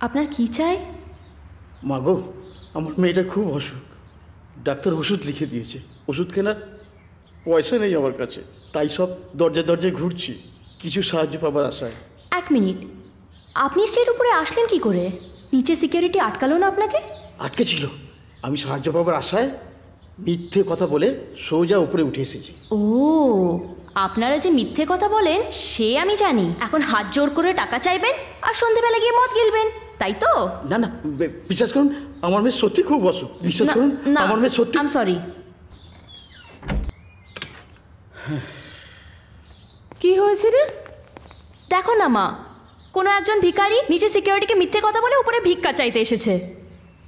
আপনার কি চাই? মা গো, আমার মেয়েটা খুব অসুখ, ডাক্তার ওষুধ লিখে দিয়েছে, ওষুধ কেনার পয়সা নেই আমার কাছে, তাই সব দরজায় দরজায় ঘুরছি কিছু সাহায্য পাবার আশায়। এক মিনিট, আপনি স্টের উপরে আসলেন কি করে? নিচে সিকিউরিটি আটকালো না আপনাকে? আটকে ছিল, আমি সাহায্য পাবার আশায় মিথ্যে কথা বলে সোজা উপরে উঠে এসেছি। ও, আপনারা যে মিথ্যে কথা বলেন সে আমি জানি। এখন হাত জোর করে টাকা চাইবেন আর সন্ধেবেলা গিয়ে মদ গিলবেন, তাই তো? না না, বিশ্বাস করুন, আমার মেয়ে সত্যি খুব অসুখ, বিশ্বাস করুন, আমার মেয়ে সত্যি। I am sorry. কি হয়েছে রে? দেখো না মা, কোনো একজন ভিখারি নিচে সিকিউরিটিকে মিথ্যে কথা বলে উপরে ভিক্ষা চাইতে এসেছে।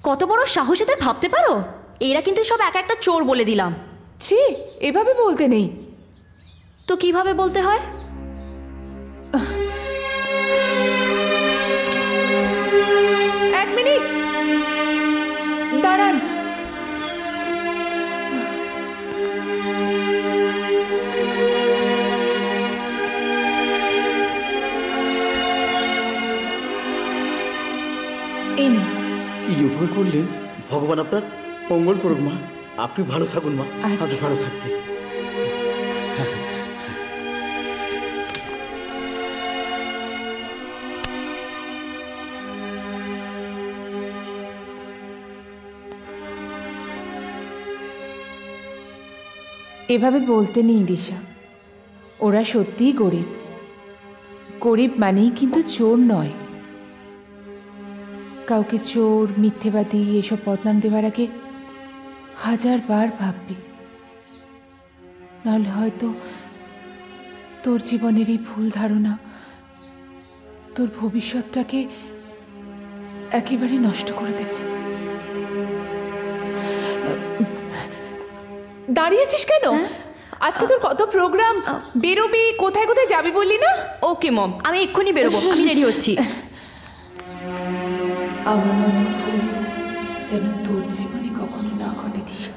কত বড় সাহস এদের, ভাবতে পারো? এরা কিন্তু সব এক একটা চোর, বলে দিলাম। ছি, এভাবে বলতে নেই। তো কিভাবে বলতে হয়? এক মিনিট দাঁড়ান। এই নিন। কি উপকার করলেন, ভগবান আপনার মঙ্গল করুন মা। আপনি ভালো থাকুন মা, আপনি ভালো থাকবেন। এভাবে বলতে নেই দিশা, ওরা সত্যিই গরিব। গরিব মানেই কিন্তু চোর নয়। কাউকে চোর, মিথ্যেবাদী এসব বদনাম দেওয়ার আগে 1000 বার ভাববি, নাহলে হয়তো তোর জীবনের এই ভুল ধারণা তোর ভবিষ্যৎটাকে একেবারে নষ্ট করে দেবে। দাঁড়িয়েছিস কেন? আজকে তোর কত প্রোগ্রাম, বেরোবি, কোথায় কোথায় যাবি বললি না? ওকে মম, আমি এক্ষুনি বেরোবো, আমি রেডি হচ্ছি। আমার মতো ভুল যেন তোর জীবনে কখনো না ঘটে দিশা।